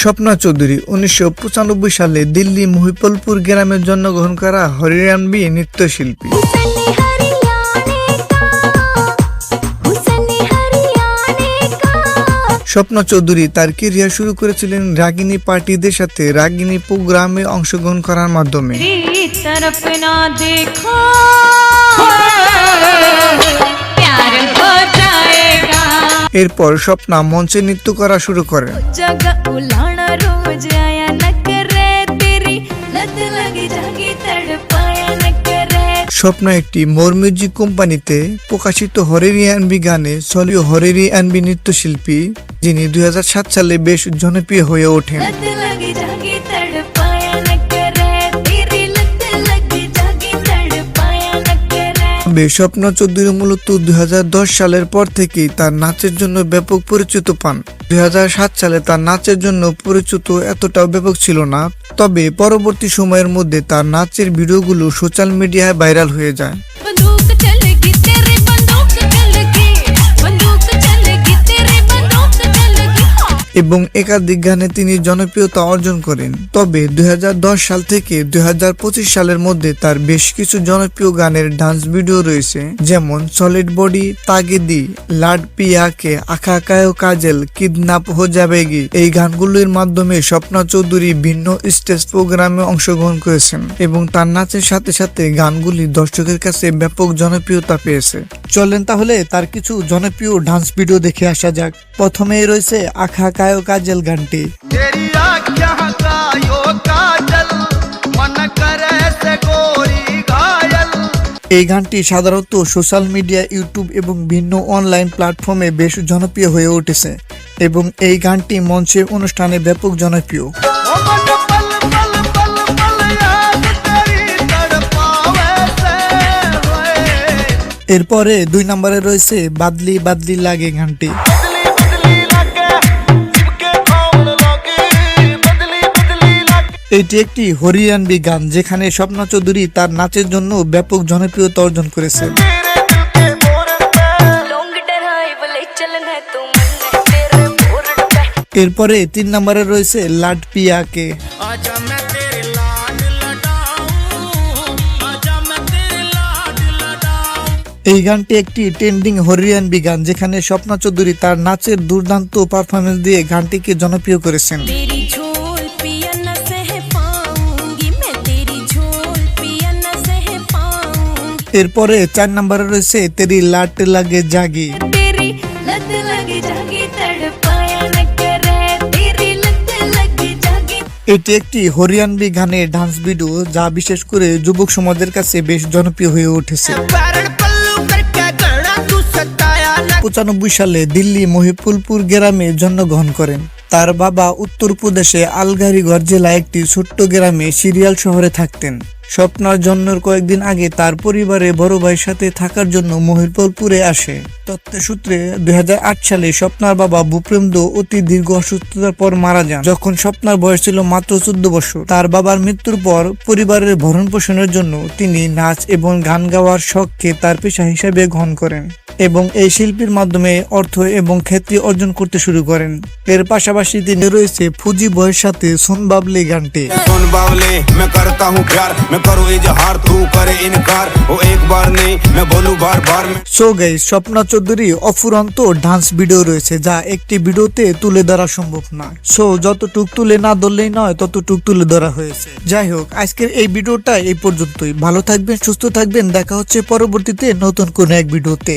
স্বপ্না চৌধুরী 1995 সালে দিল্লি মহিপালপুর গ্রামে জন্মগ্রহণ করা হরিয়ানবি নৃত্যশিল্পী। স্বপ্না চৌধুরী তার ক্যারিয়ার শুরু করেছিলেন রাগিনী পার্টিদের সাথে রাগিনী প্রোগ্রামে অংশগ্রহণ করার মাধ্যমে। এরপর স্বপ্না মঞ্চে নৃত্য করা শুরু করেন। স্বপ্না একটি মোর মিউজিক কোম্পানিতে প্রকাশিত হরিয়ানবি গানে সলীয় হরিয়ানবি নৃত্যশিল্পী, যিনি 2007 সালে বেশ জনপ্রিয় হয়ে ওঠেন। স্বপ্না চৌধুরী মূলত 2010 সালের পর থেকেই তার নাচের জন্য ব্যাপক পরিচিত পান। 2007 সালে তার নাচের জন্য পরিচিত এতটাও ব্যাপক ছিল না, তবে পরবর্তী সময়ের মধ্যে তার নাচের ভিডিওগুলো সোশ্যাল মিডিয়ায় ভাইরাল হয়ে যায় এবং একাধিক গানে তিনি জনপ্রিয়তা অর্জন করেন। তবে 2010 সাল থেকে 2025 সালের মধ্যে তার বেশ কিছু জনপ্রিয় গানের ডান্স ভিডিও রয়েছে, যেমন সলিড বডি, তাগিদি, লাড পিয়াকে, আখা কায়ো কাজেল, কিডন্যাপ হো যাবেগি। এই গানগুলির মাধ্যমে স্বপ্না চৌধুরী ভিন্ন স্টেজ প্রোগ্রামে অংশগ্রহণ করেছেন এবং তার নাচের সাথে সাথে গানগুলি দর্শকের কাছে ব্যাপক জনপ্রিয়তা পেয়েছে। চলেন তাহলে তার কিছু জনপ্রিয় ডান্স ভিডিও দেখে আসা যাক। প্রথমেই রয়েছে আখা কায়ো কাজল গানটি। এই গানটি সাধারণত সোশ্যাল মিডিয়া, ইউটিউব এবং ভিন্ন অনলাইন প্ল্যাটফর্মে বেশ জনপ্রিয় হয়ে উঠেছে এবং এই গানটি মঞ্চের অনুষ্ঠানে ব্যাপক জনপ্রিয়। এরপরে 2 নম্বরে রয়েছে বাদলি বাদলি লাগে গানটি। এটি একটি হরিয়ানবি গান, যেখানে স্বপ্না চৌধুরী তার নাচের জন্য ব্যাপক জনপ্রিয়তা অর্জন করেছে। এরপরে 3 নম্বরে রয়েছে লাড পিয়াকে। এই গানটি একটি ট্রেন্ডিং হরিয়ানবি গান, যেখানে স্বপ্না চৌধুরী তার নাচের দুর্দান্ত পারফরমেন্স দিয়ে গানটিকে জনপ্রিয় করেছেন। এরপরে 4 নম্বরে রয়েছে তেরি লাট লাগে জাগি। এটি একটি হরিয়ানবি গানের ডান্স ভিডিও, যা বিশেষ করে যুবক সমাজের কাছে বেশ জনপ্রিয় হয়ে উঠেছে। 95 সালে দিল্লি মহিপালপুর গ্রামে জন্মগ্রহণ করেন। তার বাবা উত্তরপ্রদেশে আলগারিগড় জেলায় একটি ছোট্ট গ্রামে সিরিয়াল শহরে থাকতেন। স্বপ্নার জন্মের কয়েকদিন আগে তার পরিবারে বড় ভাইয়ের সাথে থাকার জন্য মহিপালপুরে আসে। তথ্যের সূত্রে 2008 সালে স্বপ্নার বাবা ভূপেন্দ্র অতি দীর্ঘ অসুস্থতার পর মারা যান, যখন স্বপ্নার বয়স ছিল মাত্র 14 বছর। তার বাবার মৃত্যুর পর পরিবারের ভরণ পোষণের জন্য তিনি নাচ এবং গান গাওয়ার শখকে তার পেশা হিসেবে গ্রহণ করেন এবং এই শিল্পীর মাধ্যমে অর্থ এবং খ্যাতি অর্জন করতে শুরু করেন। এর পাশাপাশি তিনি রয়েছে ফুজি বয়ের সাথে সুন বাবলি গানটি। সো গাইস, স্বপ্না চৌধুরী অফুরন্ত ডান্স ভিডিও রয়েছে, যা একটি ভিডিওতে তুলে ধরা সম্ভব না। সো যতটুক তুলে না ধরলেই নয়, ততটুক তুলে ধরা হয়েছে। যাই হোক, আজকের এই ভিডিওটা এই পর্যন্তই। ভালো থাকবেন, সুস্থ থাকবেন। দেখা হচ্ছে পরবর্তীতে নতুন কোনো এক ভিডিওতে।